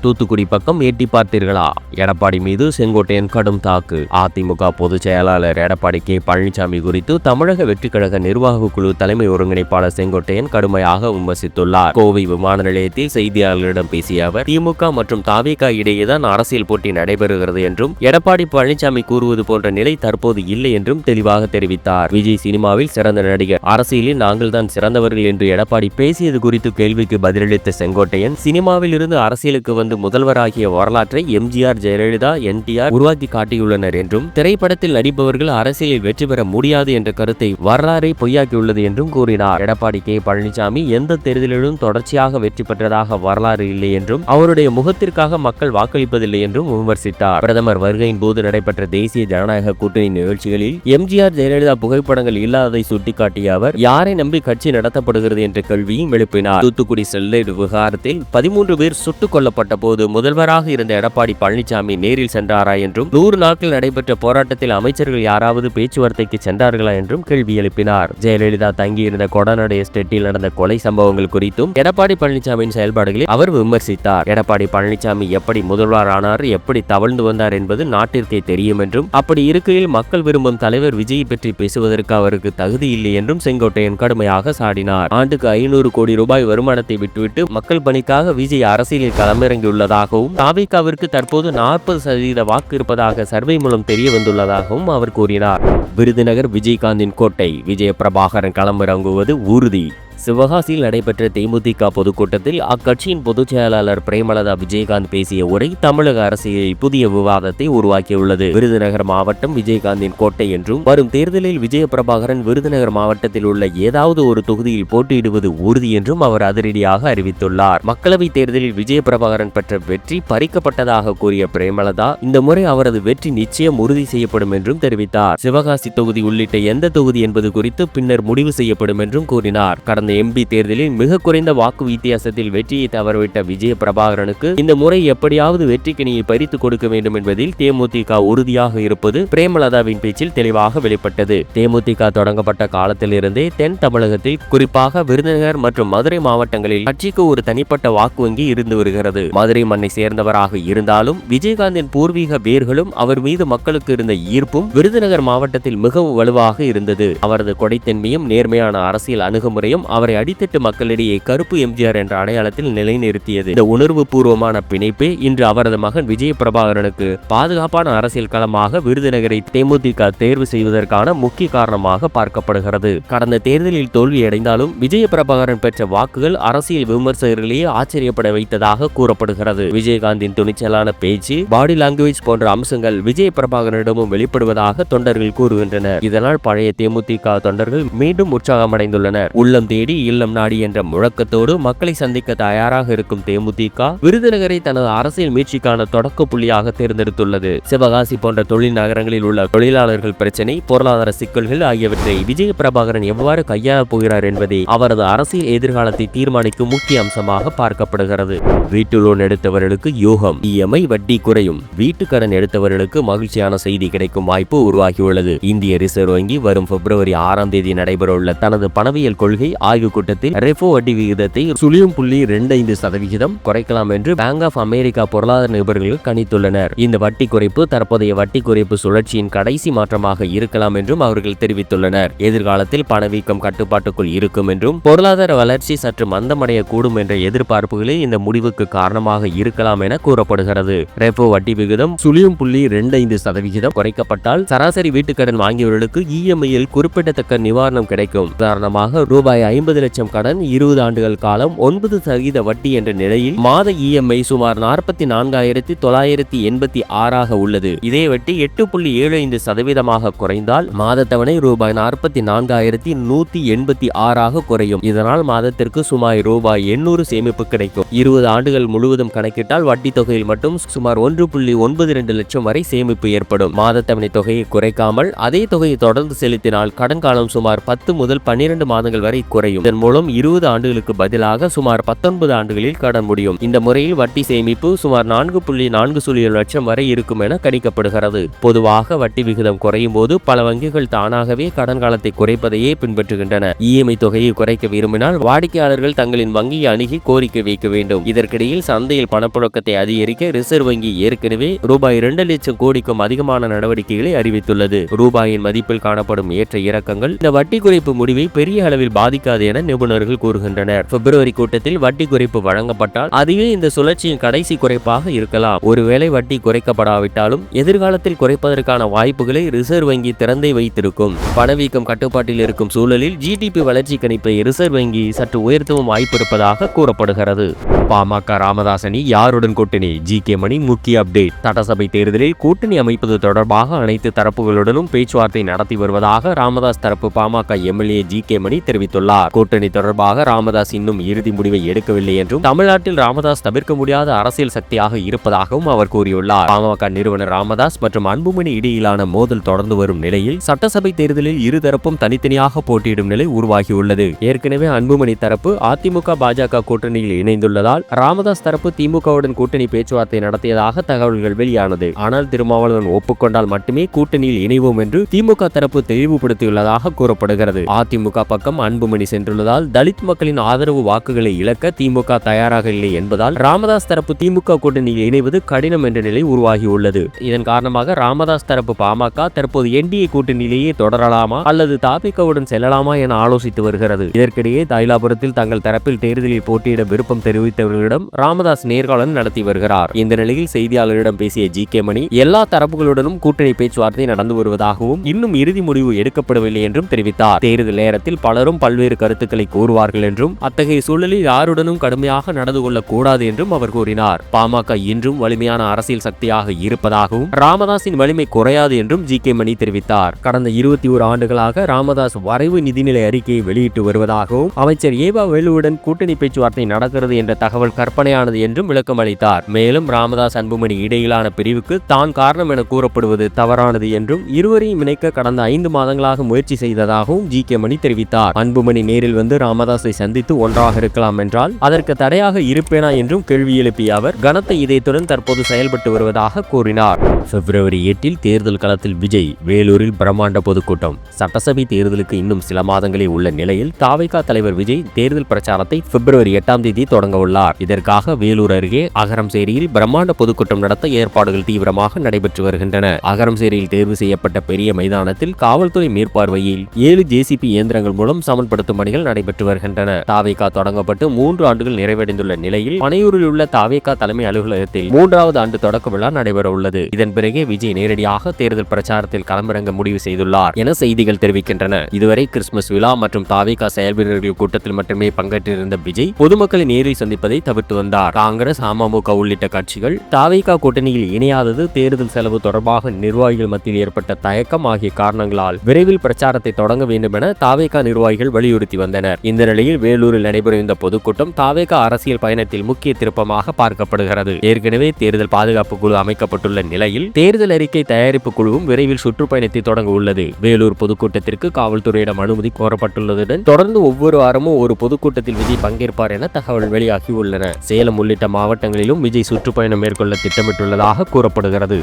தூத்துக்குடி பக்கம் எட்டி பார்த்தீர்களா? எடப்பாடி மீது செங்கோட்டையன் கடும் தாக்கு. அதிமுக பொதுச் செயலாளர் எடப்பாடி கே பழனிசாமி குறித்து தமிழக வெற்றி கழக நிர்வாக குழு தலைமை ஒருங்கிணைப்பாளர் செங்கோட்டையன் கடுமையாக விமர்சித்துள்ளார். கோவை விமான நிலையத்தில் செய்தியாளர்களிடம் பேசிய அவர், திமுக மற்றும் தாவேகா இடையேதான் அரசியல் போட்டி நடைபெறுகிறது என்றும் எடப்பாடி பழனிசாமி கூறுவது போன்ற நிலை தற்போது இல்லை என்றும் தெளிவாக தெரிவித்தார். விஜய் சினிமாவில் சிறந்த நடிகர், அரசியலில் நாங்கள் தான் சிறந்தவர்கள் என்று எடப்பாடி பேசியது குறித்து கேள்விக்கு பதிலளித்த செங்கோட்டையன், சினிமாவில் இருந்து அரசியலுக்கு வந்து முதல்வராகிய வரலாற்றை எம்ஜிஆர், ஜெயலலிதா, என்டிஆர் உருவாக்கி காட்டியுள்ளனர் என்றும் திரைப்படத்தில் நடிப்பவர்கள் அரசியலில் வெற்றி பெற முடியாது என்ற கருத்தை வரலாறை பொய்யாக்கியுள்ளது என்றும் கூறினார். எடப்பாடி கே பழனிசாமி எந்த தேர்தலிலும் தொடர்ச்சியாக வெற்றி பெற்றதாக வரலாறு இல்லை என்றும் அவருடைய முகத்திற்காக மக்கள் வாக்களிப்பதில்லை என்றும் விமர்சித்தார். பிரதமர் வருகையின் போது நடைபெற்ற தேசிய ஜனநாயக கூட்டணி நிகழ்ச்சிகளில் எம்ஜிஆர், ஜெயலலிதா புகைப்படங்கள் இல்லாததை சுட்டிக்காட்டிய அவர், யாரை நம்பி கட்சி நடத்தப்படுகிறது என்ற கேள்வியும் எழுப்பினார். தூத்துக்குடி ஸ்டெர்லைட் விவகாரத்தில் 13 பேர் சுட்டுக் கொல்லப்பட்ட போது முதல்வராக இருந்த எடப்பாடி பழனிசாமி நேரில் சென்றாரா என்றும் 100 நாட்கள் நடைபெற்ற போராட்டத்தில் அமைச்சர்கள் யாராவது பேச்சுவார்த்தைக்கு சென்றார்களா என்றும் கேள்வி எழுப்பினார். ஜெயலலிதா தங்கியிருந்த கொடநாடு எஸ்டேட்டில் நடந்த கொலை சம்பவங்கள் குறித்தும் எடப்பாடி பழனிசாமியின் செயல்பாடுகளை அவர் விமர்சித்தார். எடப்பாடி பழனிசாமி எப்படி முதல்வர் ஆனார், எப்படி தவழ்ந்து வந்தார் என்பது நாட்டிற்கே தெரியும் என்றும், அப்படி இருக்கையில் மக்கள் விரும்பும் தலைவர் விஜய் பற்றி பேசுவதற்கு அவருக்கு தகுதி இல்லை என்றும் செங்கோட்டையன் கடுமையாக சாடினார். ஆண்டுக்கு 500 கோடி ரூபாய் வருமானத்தை விட்டுவிட்டு மக்கள் பணிக்காக விஜய் அரசியலில் களமிறங்கியுள்ளதாகவும், தாவேகாவிற்கு தற்போது 40% வாக்கு இருப்பதாக சர்வே மூலம் தெரிய வந்துள்ளதாகவும் அவர் கூறினார். விருதுநகர் விஜயகாந்தின் கோட்டை, விஜய பிரபாகரன் களமிறங்குவது உறுதி. சிவகாசியில் நடைபெற்ற தேமுதிக பொதுக்கூட்டத்தில் அக்கட்சியின் பொதுச் செயலாளர் பிரேமலதா விஜயகாந்த் பேசிய உரை தமிழக அரசியலில் புதிய விவாதத்தை உருவாக்கியுள்ளது. விருதுநகர் மாவட்டம் விஜயகாந்தின் கோட்டை என்றும், வரும் தேர்தலில் விஜய பிரபாகரன் விருதுநகர் மாவட்டத்தில் உள்ள ஏதாவது ஒரு தொகுதியில் போட்டியிடுவது உறுதி என்றும் அவர் அதிரடியாக அறிவித்துள்ளார். மக்களவைத் தேர்தலில் விஜய பிரபாகரன் பெற்ற வெற்றி பறிக்கப்பட்டதாக கூறிய பிரேமலதா, இந்த முறை அவரது வெற்றி நிச்சயம் உறுதி செய்யப்படும் என்றும் தெரிவித்தார். சிவகாசி தொகுதி உள்ளிட்ட எந்த தொகுதி என்பது குறித்து பின்னர் முடிவு செய்யப்படும் என்றும் கூறினார். கடந்த எம்பி தேர்தலில் மிக குறைந்த வாக்கு வித்தியாசத்தில் வெற்றியை தவறவிட்ட விஜய பிரபாகரனுக்கு இந்த முறை எப்படியாவது வெற்றிக்கனியை பறித்து கொடுக்க வேண்டும் என்பதில் தேமுதிக உறுதியாக இருப்பது பிரேமலதாவின் பேச்சில் தெளிவாக வெளிப்பட்டது. தேமுதிக தொடங்கப்பட்ட காலத்திலிருந்தே தென் தமிழகத்தில், குறிப்பாக விருதுநகர் மற்றும் மதுரை மாவட்டங்களில் கட்சிக்கு ஒரு தனிப்பட்ட வாக்கு வங்கி இருந்து வருகிறது. மதுரை மண்ணை சேர்ந்தவராக இருந்தாலும் விஜயகாந்தின் பூர்வீக வேர்களும் அவர் மீது மக்களுக்கு இருந்த ஈர்ப்பும் விருதுநகர் மாவட்டத்தில் மிகவும் வலுவாக இருந்தது. அவரது கொடைத்தன்மையும் நேர்மையான அரசியல் அணுகுமுறையும் அவரை அடித்தட்டு மக்களிடையே கருப்பு எம்ஜிஆர் என்ற அடையாளத்தில் நிலைநிறுத்தியது. இந்த உணர்வு பூர்வமான பிணைப்பே இன்று அவரது மகன் விஜய பிரபாகரனுக்கு பாதுகாப்பான அரசியல் களமாக விருதுநகரை தேமுதிக தேர்வு செய்வதற்கான முக்கிய காரணமாக பார்க்கப்படுகிறது. கடந்த தேர்தலில் தோல்வியடைந்தாலும் விஜய பிரபாகரன் பெற்ற வாக்குகள் அரசியல் விமர்சகர்களையே ஆச்சரியப்பட வைத்ததாக கூறப்படுகிறது. விஜயகாந்தின் துணிச்சலான பேச்சு, பாடி லாங்குவேஜ் போன்ற அம்சங்கள் விஜய பிரபாகரனிடமும் வெளிப்படுவதாக தொண்டர்கள் கூறுகின்றனர். இதனால் பழைய தேமுதிக தொண்டர்கள் மீண்டும் உற்சாகமடைந்துள்ளனர். உள்ளம் தேடி இல்லம் நாடி என்ற முழக்கத்தோடு மக்களை சந்திக்க தயாராக இருக்கும் தேமுதிக விருதுநகரை தனது அரசியல் மீட்சிக்கான தொடக்க புள்ளியாக தேர்ந்தெடுத்துள்ளது. சிவகாசி போன்ற தொழில் நகரங்களில் உள்ள தொழிலாளர்கள் பிரச்சினை, பொருளாதார சிக்கல்கள் ஆகியவற்றை விஜய பிரபாகரன் எவ்வாறு கையாளப் போகிறார் என்பதே அவரது அரசியல் எதிர்காலத்தை தீர்மானிக்கும் முக்கிய அம்சமாக பார்க்கப்படுகிறது. வீட்டு லோன் எடுத்தவர்களுக்கு யோகம், இஎம்ஐ வட்டி குறையும். வீட்டுக்கடன் எடுத்தவர்களுக்கு மகிழ்ச்சியான செய்தி கிடைக்கும் வாய்ப்பு உருவாகியுள்ளது. இந்திய ரிசர்வ் வங்கி வரும் பிப்ரவரி 6ஆம் தேதி நடைபெறவுள்ள தனது பணவியல் கொள்கை ஆய்வு கூட்டத்தில் ரெப்போ வட்டி விகிதத்தை 0.25% குறைக்கலாம் என்று பேங்க் ஆஃப் அமெரிக்கா பொருளாதார நிபுணர்கள் கணித்துள்ளனர். இந்த வட்டி குறைப்பு தற்போதைய வட்டி குறைப்பு சுழற்சியின் கடைசி மாற்றமாக இருக்கலாம் என்றும் அவர்கள் தெரிவித்துள்ளனர். எதிர்காலத்தில் பணவீக்கம் கட்டுப்பாட்டுக்குள் இருக்கும் என்றும் பொருளாதார வளர்ச்சி சற்று மந்தமடையக்கூடும் என்ற எதிர்பார்ப்புகளே இந்த முடிவுக்கு காரணமாக இருக்கலாம் என கூறப்படுகிறது. ரெப்போ வட்டி விகிதம் 0.25% குறைக்கப்பட்டால் சராசரி வீட்டுக்கடன் வாங்கியவர்களுக்கு இஎம்ஐயில் குறிப்பிடத்தக்க நிவாரணம் கிடைக்கும். உதாரணமாக ரூபாய் 50 லட்சம் கடன் 20 ஆண்டுகள் காலம் 9% வட்டி என்ற நிலையில் மாத இஎம்ஐ சுமார் 44,986 உள்ளது. இதே வட்டி 8.75% குறைந்தால் மாத தவணை ரூபாய் 44,186 குறையும். இதனால் மாதத்திற்கு சுமார் ரூபாய் 800 சேமிப்பு கிடைக்கும். 20 ஆண்டுகள் முழுவதும் கணக்கிட்டால் வட்டி தொகையில் மட்டும் சுமார் 1.92 லட்சம் வரை சேமிப்பு ஏற்படும். மாத தவணை தொகையை குறைக்காமல் அதே தொகையை தொடர்ந்து செலுத்தினால் கடன் காலம் சுமார் 10 முதல் 12 மாதங்கள் வரை குறையும். முடியும். இதன் மூலம் 20 ஆண்டுகளுக்கு பதிலாக சுமார் 19 ஆண்டுகளில் கடன் முடியும். இந்த முறையில் வட்டி சேமிப்பு சுமார் 4.40 லட்சம் வரை இருக்கும் என கணிக்கப்படுகிறது. பொதுவாக வட்டி விகிதம் குறையும் போது பல வங்கிகள் தானாகவே கடன் காலத்தை குறைப்பதையே பின்பற்றுகின்றன. இஎம்ஐ தொகையை குறைக்க விரும்பினால் வாடிக்கையாளர்கள் தங்களின் வங்கியை அணுகி கோரிக்கை வைக்க வேண்டும். இதற்கிடையில் சந்தையில் பணப்புழக்கத்தை அதிகரிக்க ரிசர்வ் வங்கி ஏற்கனவே ரூபாய் 2 லட்சம் கோடிக்கும் அதிகமான நடவடிக்கைகளை அறிவித்துள்ளது. ரூபாயின் மதிப்பில் காணப்படும் ஏற்ற இறக்கங்கள் இந்த வட்டி குறைப்பு முடிவை பெரிய அளவில் பாதிக்காது என நிபுணர்கள் கூறுகின்றனர். பிப்ரவரி கூட்டத்தில் வட்டி குறைப்பு வழங்கப்பட்டால் அதுவே இந்த சுழற்சியின் கடைசி குறைப்பாக இருக்கலாம். ஒருவேளை வட்டி குறைக்கப்படாவிட்டாலும் எதிர்காலத்தில் குறைப்பதற்கான வாய்ப்புகளை ரிசர்வ் வங்கி திறந்தே வைத்திருக்கும். பணவீக்கம் கட்டுப்பாட்டில் இருக்கும் சூழலில் ஜிடிபி வளர்ச்சி கணிப்பை ரிசர்வ் வங்கி சற்று உயர்த்தவும் வாய்ப்பு இருப்பதாக கூறப்படுகிறது. பாமக ராமதாஸ் அணி யாருடன் கூட்டணி? ஜி.கே. மணி முக்கிய அப்டேட். சட்டசபை தேர்தலில் கூட்டணி அமைப்பது தொடர்பாக அனைத்து தரப்புகளுடனும் பேச்சுவார்த்தை நடத்தி வருவதாக ராமதாஸ் தரப்பு பாமக எம்எல்ஏ ஜி.கே. மணி தெரிவித்துள்ளார். கூட்டணி தொடர்பாக ராமதாஸ் இன்னும் இறுதி முடிவை எடுக்கவில்லை என்றும் தமிழ்நாட்டில் ராமதாஸ் தவிர்க்க முடியாத அரசியல் சக்தியாக இருப்பதாகவும் அவர் கூறியுள்ளார். பாமக நிறுவனர் ராமதாஸ் மற்றும் அன்புமணி இடையிலான மோதல் தொடர்ந்து வரும் நிலையில் சட்டசபை தேர்தலில் இருதரப்பும் தனித்தனியாக போட்டியிடும் நிலை உருவாகியுள்ளது. ஏற்கனவே அன்புமணி தரப்பு அதிமுக பாஜக கூட்டணியில் இணைந்துள்ளதால் ராமதாஸ் தரப்பு திமுகவுடன் கூட்டணி பேச்சுவார்த்தை நடத்தியதாக தகவல்கள் வெளியானது. ஆனால் திருமாவளவன் ஒப்புக்கொண்டால் மட்டுமே கூட்டணியில் இணைவோம் என்று திமுக தரப்பு தெளிவுபடுத்தியுள்ளதாக கூறப்படுகிறது. அதிமுக பக்கம் அன்புமணி சென்றுள்ளதால் தலித் மக்களின் ஆதரவு வாக்குகளை இழக்க திமுக தயாராக இல்லை என்பதால் ராமதாஸ் தரப்பு திமுக கூட்டணியில் இணைவது கடினம் என்ற நிலை உருவாகியுள்ளது. இதன் காரணமாக ராமதாஸ் தரப்பு பாமக தற்போது என்டிஏ கூட்டணியிலேயே தொடரலாமா அல்லது தாபிகவுடன் செல்லலாமா என ஆலோசித்து வருகிறது. இதற்கிடையே தைலாபுரத்தில் தங்கள் தரப்பில் தேர்தலில் போட்டியிட விருப்பம் தெரிவித்தவர்களிடம் ராமதாஸ் நேர்காணல் நடத்தி வருகிறார். இந்த நிலையில் செய்தியாளர்களிடம் பேசிய ஜி.கே. மணி எல்லா தரப்புகளுடனும் கூட்டணி பேச்சுவார்த்தை நடந்து வருவதாகவும் இன்னும் இறுதி முடிவு எடுக்கப்படவில்லை என்றும் தெரிவித்தார். தேர்தல் நேரத்தில் பலரும் பல்வேறு கருத்துக்களை கூறுவார்கள் என்றும் அத்தகைய சூழலில் யாருடனும் கடுமையாக நடந்து கொள்ளக்கூடாது என்றும் அவர் கூறினார். பாமக இன்றும் வலிமையான அரசியல் சக்தியாக இருப்பதாகவும் ராமதாஸின் வலிமை குறையாது என்றும் ஜி.கே. மணி தெரிவித்தார். கடந்த 21 ஆண்டுகளாக ராமதாஸ் வரைவு நிதிநிலை அறிக்கையை வெளியிட்டு வருவதாகவும் அமைச்சர் ஏவா வேலுவுடன் கூட்டணி பேச்சுவார்த்தை நடக்கிறது என்ற தகவல் கற்பனையானது என்றும் விளக்கம் அளித்தார். மேலும் ராமதாஸ் அன்புமணி இடையிலான பிரிவுக்கு தான் காரணம் என கூறப்படுவது தவறானது என்றும் இருவரையும் இணைக்க கடந்த 5 மாதங்களாக முயற்சி செய்ததாகவும் ஜி.கே. மணி தெரிவித்தார். அன்புமணி நேரில் வந்து ராமதாஸை சந்தித்து ஒன்றாக இருக்கலாம் என்றால் அதற்கு தடையாக இருப்பேனா என்றும் கேள்வி எழுப்பிய அவர் கனத்த இதயத்துடன் தற்போது செயல்பட்டு வருவதாக கூறினார். பிப்ரவரி 8 தேர்தல் களத்தில் விஜய். வேலூரில் பிரம்மாண்ட பொதுக்கூட்டம். சட்டசபை தேர்தலுக்கு இன்னும் சில மாதங்களே உள்ள நிலையில் தாவேகா தலைவர் விஜய் தேர்தல் பிரச்சாரத்தை பிப்ரவரி 8 தொடங்க உள்ளார். இதற்காக வேலூர் அருகே அகரம்சேரியில் பிரம்மாண்ட பொதுக்கூட்டம் நடத்த ஏற்பாடுகள் தீவிரமாக நடைபெற்று வருகின்றன. அகரம்சேரியில் தேர்வு செய்யப்பட்ட பெரிய மைதானத்தில் காவல்துறை மேற்பார்வையில் 7 ஜேசிபி இயந்திரங்கள் மூலம் சமன்படுத்தும் பணிகள் நடைபெற்று வருகின்றன. தாவேகா தொடங்கப்பட்டு 3 ஆண்டுகள் நிறைவடைந்துள்ள நிலையில் பனையூரில் உள்ள தாவேகா தலைமை அலுவலகத்தில் 3வது ஆண்டு தொடக்க விழா நடைபெற உள்ளது. இதன் பிறகே விஜய் நேரடியாக தேர்தல் பிரச்சாரத்தில் களமிறங்க முடிவு செய்துள்ளார் என செய்திகள் தெரிவிக்கின்றன. இதுவரை கிறிஸ்துமஸ் விழா மற்றும் தாவேகா செயல்வீரர்கள் கூட்டத்தில் மட்டுமே பங்கேற்றிருந்த விஜய் பொதுமக்களை நேரில் சந்திப்பதை தவிர்த்து வந்தார். காங்கிரஸ், அமமுக உள்ளிட்ட கட்சிகள் தாவேகா கூட்டணியில் இணையாதது தேர்தல் செலவு தொடர்பாக நிர்வாகிகள் மத்தியில் ஏற்பட்ட தயக்கம் ஆகிய காரணங்களால் விரைவில் பிரச்சாரத்தை தொடங்க வேண்டும் என தாவேகா நிர்வாகிகள் வலியுறுத்தி வந்தனர். இந்த நிலையில் வேலூரில் நடைபெறும் இந்த பொதுக்கூட்டம் தாவேகா அரசியல் பயணத்தில் முக்கிய திருப்பமாக பார்க்கப்படுகிறது. ஏற்கனவே தேர்தல் பாதுகாப்பு குழு அமைக்கப்பட்டுள்ள நிலையில் தேர்தல் அறிக்கை தயாரிப்பு குழுவும் விரைவில் சுற்றுப்பயணத்தை தொடங்க உள்ளது. வேலூர் பொதுக்கூட்டத்திற்கு காவல்துறையிடம் அனுமதி கோரப்பட்டுள்ளதுடன் தொடர்ந்து ஒவ்வொரு வாரமும் ஒரு பொதுக்கூட்டத்தில் விஜய் பங்கேற்பார் என தகவல் வெளியாகி உள்ளன. சேலம் உள்ளிட்ட மாவட்டங்களிலும் விஜய் சுற்றுப்பயணம் மேற்கொள்ள திட்டமிட்டுள்ளதாக கூறப்படுகிறது.